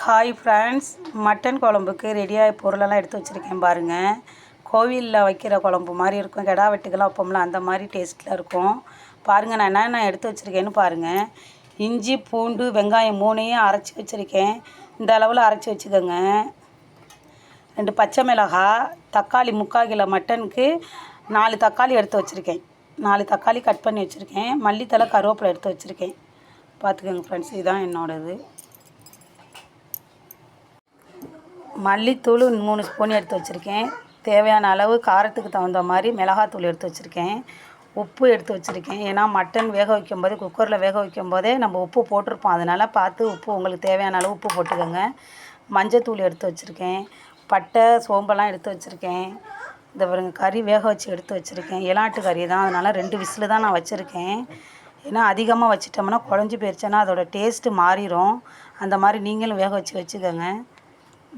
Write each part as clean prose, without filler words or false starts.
Hi friends, mutton குழம்புக்கு ரெடியாக பொருளெல்லாம் எடுத்து வச்சுருக்கேன் பாருங்கள். கோவிலில் வைக்கிற குழம்பு மாதிரி இருக்கும். கிடா வெட்டுக்கெல்லாம் வைப்போம்ல, அந்த மாதிரி டேஸ்ட்டில் இருக்கும். பாருங்கள், நான் என்னென்ன எடுத்து வச்சுருக்கேன்னு பாருங்கள். இஞ்சி, பூண்டு, வெங்காயம் 3ஐயும் அரைச்சி வச்சுருக்கேன். இந்த அளவில் அரைச்சி வச்சுக்கோங்க. 2 பச்சை மிளகாய், தக்காளி 3/4 கிலோ மட்டனுக்கு 4 தக்காளி எடுத்து வச்சுருக்கேன். 4 தக்காளி கட் பண்ணி வச்சுருக்கேன். மல்லித்தலை, கருவேப்பிலை எடுத்து வச்சுருக்கேன். பார்த்துக்கோங்க ஃப்ரெண்ட்ஸ், இதுதான் என்னோடது. மல்லித்தூள் 3 ஸ்பூன் எடுத்து வச்சுருக்கேன். தேவையான அளவு காரத்துக்கு தகுந்த மாதிரி மிளகாத்தூள் எடுத்து வச்சுருக்கேன். உப்பு எடுத்து வச்சுருக்கேன். ஏன்னா மட்டன் வேக வைக்கும்போது, குக்கரில் வேக வைக்கும்போதே நம்ம உப்பு போட்டிருப்போம். அதனால் பார்த்து உப்பு உங்களுக்கு தேவையான அளவு உப்பு போட்டுக்கோங்க. மஞ்சத்தூள் எடுத்து வச்சுருக்கேன். பட்டை, சோம்பெல்லாம் எடுத்து வச்சுருக்கேன். இந்த பாருங்க, கறி வேக வச்சு எடுத்து வச்சுருக்கேன். இளாட்டு கறி தான், அதனால் 2 விசில் தான் நான் வச்சுருக்கேன். ஏன்னா அதிகமாக வச்சிட்டோம்னா குழஞ்சி போயிடுச்சுன்னா அதோடய டேஸ்ட்டு மாறிடும். அந்த மாதிரி நீங்களும் வேக வச்சு வச்சுக்கோங்க.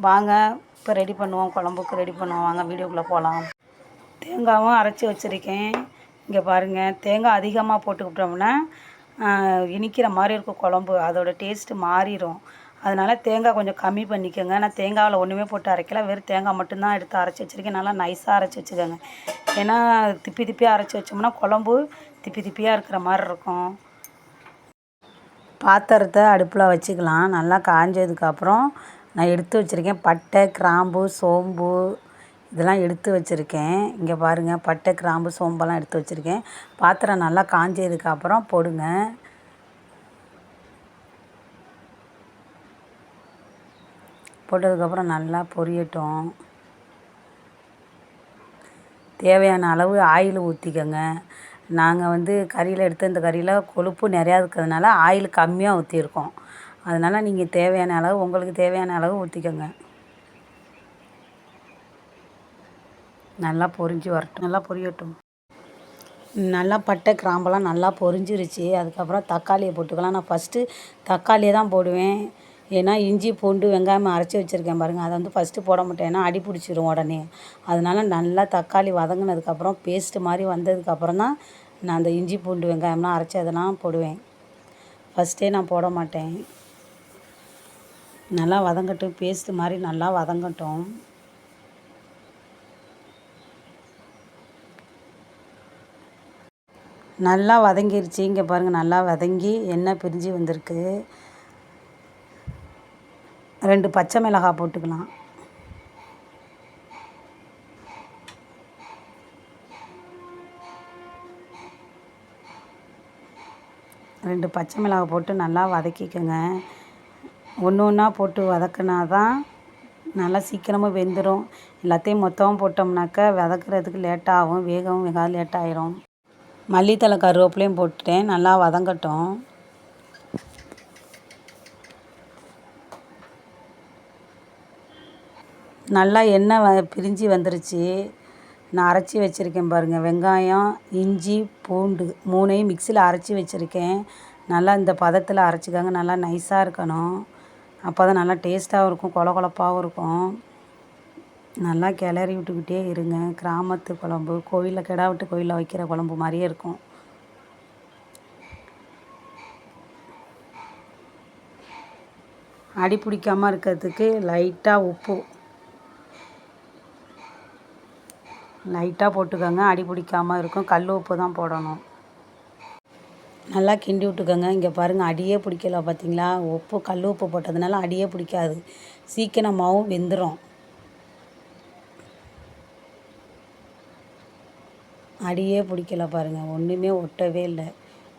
வாங்க இப்போ ரெடி பண்ணுவோம், குழம்புக்கு ரெடி பண்ணுவோம். வாங்க வீடியோக்குள்ளே போகலாம். தேங்காயும் அரைச்சி வச்சுருக்கேன். இங்கே பாருங்கள், தேங்காய் அதிகமாக போட்டுக்கிட்டோம்னா இனிக்கிற மாதிரி இருக்கும் குழம்பு. அதோடய டேஸ்ட்டு மாறிடும். அதனால் தேங்காய் கொஞ்சம் கம்மி பண்ணிக்கோங்க. நான் தேங்காயில் ஒன்றுமே போட்டு அரைக்கல, வெறும் தேங்காய் மட்டும்தான் எடுத்து அரைச்சி வச்சுருக்கேன். நல்லா நைஸாக அரைச்சி வச்சுக்கோங்க. ஏன்னா திப்பி திப்பியாக அரைச்சி வச்சோம்னா குழம்பு திப்பி திப்பியாக இருக்கிற மாதிரி இருக்கும். பாத்திரத்தை அடுப்பில் வச்சுக்கலாம். நல்லா காஞ்சதுக்கப்புறம் நான் எடுத்து வச்சுருக்கேன் பட்டை, கிராம்பு, சோம்பு இதெல்லாம் எடுத்து வச்சுருக்கேன். இங்கே பாருங்கள், பட்டை, கிராம்பு, சோம்பெல்லாம் எடுத்து வச்சுருக்கேன். பாத்திரம் நல்லா காஞ்சதுக்கப்புறம் போடுங்க. போட்டதுக்கப்புறம் நல்லா பொரியட்டும். தேவையான அளவு ஆயில் ஊற்றிக்கோங்க. நாங்கள் கறியில் எடுத்த இந்த கறியில் கொழுப்பு நிறையா இருக்கிறதுனால ஆயில் கம்மியாக ஊற்றிருக்கோம். அதனால் நீங்கள் தேவையான அளவு, உங்களுக்கு தேவையான அளவு ஊற்றிக்கோங்க. நல்லா பொரிஞ்சு வரட்டும், நல்லா பொரியட்டும். நல்லா பட்டை, கிராம்பெல்லாம் நல்லா பொரிஞ்சிருச்சு. அதுக்கப்புறம் தக்காளியை போட்டுக்கலாம். நான் ஃபஸ்ட்டு தக்காளியை தான் போடுவேன். ஏன்னா இஞ்சி, பூண்டு, வெங்காயம் அரைச்சி வச்சுருக்கேன் பாருங்கள், அதை ஃபஸ்ட்டு போட மாட்டேன். ஏன்னா அடி பிடிச்சிரும் உடனே. அதனால் நல்லா தக்காளி வதங்கினதுக்கப்புறம் பேஸ்ட்டு மாதிரி வந்ததுக்கப்புறம் தான் நான் அந்த இஞ்சி, பூண்டு, வெங்காயம்லாம் அரைச்சி அதெல்லாம் போடுவேன். ஃபஸ்ட்டே நான் போட மாட்டேன். நல்லா வதங்கட்டும், பேஸ்ட்டு மாதிரி நல்லா வதங்கட்டும். நல்லா வதங்கிருச்சு. இங்கே பாருங்கள், நல்லா வதங்கி எண்ணெய் பிரிஞ்சு வந்திருக்கு. 2 பச்சை மிளகாய் போட்டுக்கலாம். ரெண்டு பச்சை மிளகாய் போட்டு நல்லா வதக்கிக்கோங்க. ஒன்று ஒன்றா போட்டு வதக்கினா தான் நல்லா சீக்கிரமாக வெந்துடும். எல்லாத்தையும் மொத்தமாக போட்டோம்னாக்கா வதக்கிறதுக்கு லேட்டாகும், வேகவும் வேகாது, லேட்டாகிடும். மல்லித்தலை, கருவேப்பிலையும் போட்டுட்டேன். நல்லா வதங்கட்டும். நல்லா எண்ணெய் பிரிஞ்சு வந்துருச்சு. நான் அரைச்சி வச்சுருக்கேன் பாருங்கள், வெங்காயம், இஞ்சி, பூண்டு 3ஐயும் மிக்சியில் அரைச்சி வச்சுருக்கேன். நல்லா இந்த பதத்தில் அரைச்சிக்கோங்க. நல்லா நைஸாக இருக்கணும். அப்போ தான் நல்லா டேஸ்ட்டாகவும் இருக்கும், கொல கொலப்பாகவும் இருக்கும். நல்லா கிளறி விட்டுக்கிட்டே இருங்க. கிராமத்து குழம்பு, கோவிலில் கிடா வெட்டு கோவிலில் வைக்கிற குழம்பு மாதிரியே இருக்கும். அடி பிடிக்காமல் இருக்கிறதுக்கு லைட்டாக போட்டுக்கோங்க. அடி பிடிக்காமல் இருக்கும். கல் உப்பு தான் போடணும். நல்லா கிண்டி விட்டுக்கோங்க. இங்கே பாருங்கள், அடியே பிடிக்கல பார்த்தீங்களா? கல் உப்பு போட்டதுனால அடியே பிடிக்காது, சீக்கிரமாகவும் வெந்துடும். அடியே பிடிக்கல பாருங்கள், ஒன்றுமே ஒட்டவே இல்லை.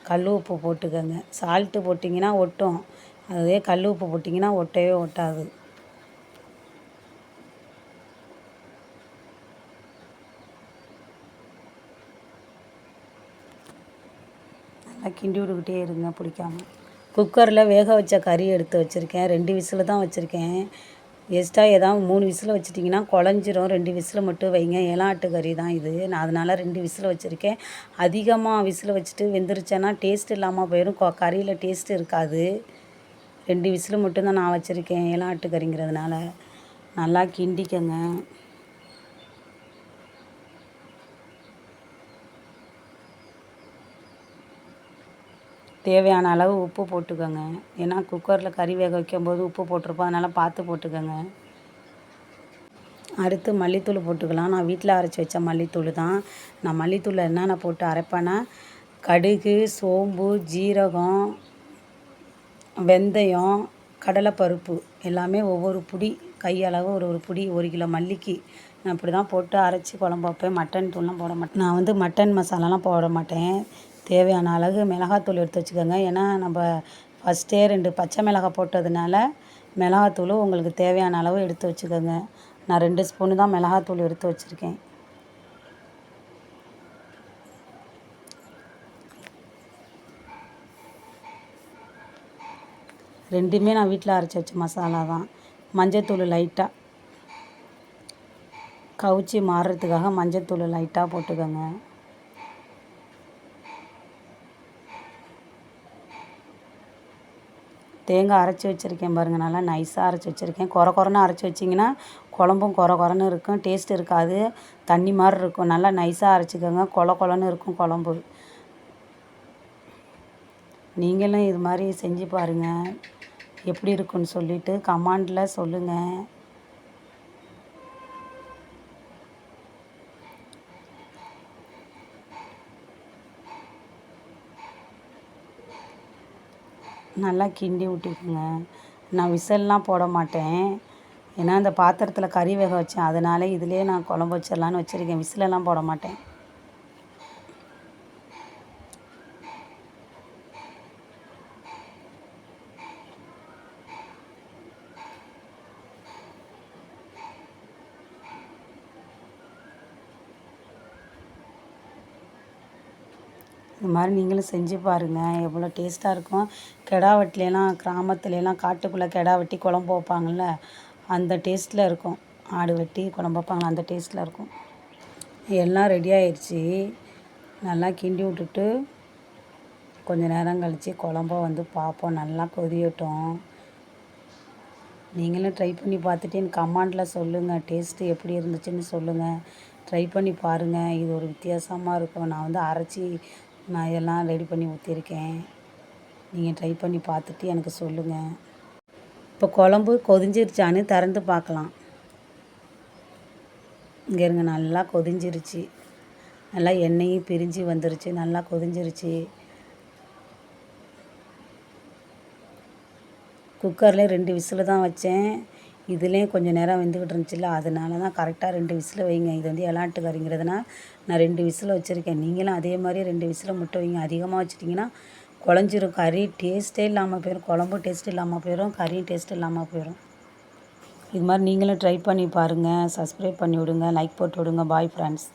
கல் உப்பு போட்டுக்கோங்க. சால்ட்டு போட்டிங்கன்னா ஒட்டும், அதே கல் உப்பு போட்டிங்கன்னா ஒட்டவே ஒட்டாது. நல்லா கிண்டி விட்டுக்கிட்டே இருங்க, பிடிக்காமல். குக்கரில் வேக வச்ச கறி எடுத்து வச்சுருக்கேன். 2 விசில் தான் வச்சுருக்கேன். எக்ஸ்ட்ரா ஏதாவது 3 விசில் வச்சிட்டிங்கன்னா குழஞ்சிரும். 2 விசில் மட்டும் வைங்க. இளாட்டு கறி தான் இது. நான் அதனால் 2 விசில் வச்சுருக்கேன். அதிகமாக விசில் வச்சுட்டு வெந்துருச்சேன்னா டேஸ்ட் இல்லாமல் போயிடும், கறியில் டேஸ்ட்டு இருக்காது. 2 விசில் மட்டும்தான் நான் வச்சுருக்கேன், இளாட்டு கறிங்கிறதுனால. நல்லா கிண்டிக்கங்க. தேவையான அளவு உப்பு போட்டுக்கோங்க. ஏன்னா குக்கரில் கறி வேக வைக்கும்போது உப்பு போட்டிருப்போம், அதனால் பார்த்து போட்டுக்கோங்க. அடுத்து மல்லித்தூள் போட்டுக்கலாம். நான் வீட்டில் அரைச்சி வச்ச மல்லித்தூள் தான். நான் மல்லித்தூளில் என்னென்ன போட்டு அரைப்பேன்னா, கடுகு, சோம்பு, ஜீரகம், வெந்தயம், கடலைப்பருப்பு எல்லாமே ஒவ்வொரு புடி, கையளவு ஒரு புடி, 1 கிலோ மல்லிக்கு நான் இப்படி தான் போட்டு அரைச்சி குழம்பு வைப்பேன். மட்டன் தூள்லாம் போட மாட்டேன். நான் மட்டன் மசாலாலாம் போட மாட்டேன். தேவையான அளவு மிளகாத்தூள் எடுத்து வச்சுக்கோங்க. ஏன்னா நம்ம ஃபஸ்ட்டே 2 பச்சை மிளகாய் போட்டதுனால மிளகாத்தூள் உங்களுக்கு தேவையான அளவு எடுத்து வச்சுக்கோங்க. நான் 2 ஸ்பூனு தான் மிளகாத்தூள் எடுத்து வச்சுருக்கேன். ரெண்டுமே நான் வீட்டில் அரைச்சி வச்ச மசாலா தான். மஞ்சத்தூள் லைட்டாக கவுச்சி மாறுறதுக்காக மஞ்சத்தூள் லைட்டாக போட்டுக்கோங்க. தேங்காய் அரைச்சி வச்சுருக்கேன் பாருங்கள், நல்லா நைஸாக அரைச்சி வச்சுருக்கேன். கொரன்னு அரைச்சி வச்சிங்கன்னா குழம்பும் கொரன்னு இருக்கும், டேஸ்ட் இருக்காது, தண்ணி மாதிரி இருக்கும். நல்லா நைஸாக அரைச்சிக்கோங்க, கொலன்னு இருக்கும் குழம்பு. நீங்களும் இது மாதிரி செஞ்சு பாருங்கள், எப்படி இருக்குன்னு சொல்லிவிட்டு கமெண்டில் சொல்லுங்கள். நல்லா கிண்டி விட்டுக்குங்க. நான் விசில்லாம் போட மாட்டேன். ஏன்னா அந்த பாத்திரத்தில் கறி வேக வச்சேன், அதனால இதிலே நான் குழம்பு வச்சிடலான்னு வச்சுருக்கேன். விசிலெல்லாம் போட மாட்டேன். இது மாதிரி நீங்களும் செஞ்சு பாருங்கள், எவ்வளோ டேஸ்ட்டாக இருக்கும். கெடா வெட்டிலலாம், கிராமத்துலலாம் காட்டுக்குள்ளே கெடா வெட்டி குழம்பு வைப்பாங்கள்ல, அந்த டேஸ்ட்டில் இருக்கும். ஆடு வெட்டி குழம்பு வைப்பாங்களா, அந்த டேஸ்ட்டில் இருக்கும். எல்லாம் ரெடி ஆயிடுச்சு. நல்லா கிண்டி விட்டுட்டு கொஞ்சம் நேரம் கழித்து குழம்ப பார்ப்போம். நல்லா கொதியட்டும். நீங்களும் ட்ரை பண்ணி பார்த்துட்டு எனக்கு கமெண்டில் சொல்லுங்கள், டேஸ்ட்டு எப்படி இருந்துச்சுன்னு சொல்லுங்கள். ட்ரை பண்ணி பாருங்கள், இது ஒரு வித்தியாசமாக இருக்கும். நான் அரைச்சி நான் இதெல்லாம் ரெடி பண்ணி ஊற்றிருக்கேன். நீங்கள் ட்ரை பண்ணி பார்த்துட்டு எனக்கு சொல்லுங்கள். இப்போ குழம்பு கொதிஞ்சிருச்சான்னு திறந்து பார்க்கலாம். இங்கே இருங்க, நல்லா கொதிஞ்சிருச்சு. நல்லா எண்ணெயும் பிரிஞ்சு வந்துருச்சு, நல்லா கொதிஞ்சிருச்சு. குக்கரில் 2 விசிலு தான் வச்சேன். இதுலேயும் கொஞ்சம் நேரம் வெந்துக்கிட்டு இருந்துச்சுல்ல, அதனால தான் கரெக்டாக 2 விசில் வைங்க. இது எலாட்டு கறிங்கிறதுனா நான் 2 விசில் வச்சுருக்கேன். நீங்களும் அதே மாதிரி 2 விசில் மட்டும் வைங்க. அதிகமாக வச்சிட்டிங்கன்னா குழஞ்சிரும், கறி டேஸ்ட்டே இல்லாமல் போயிடும். குழம்பும் டேஸ்ட் இல்லாமல் போயிடும், கறியும் டேஸ்ட் இல்லாமல் போயிடும். இது மாதிரி நீங்களும் ட்ரை பண்ணி பாருங்கள். சப்ஸ்கிரைப் பண்ணி விடுங்க, லைக் போட்டு விடுங்க. Bye friends.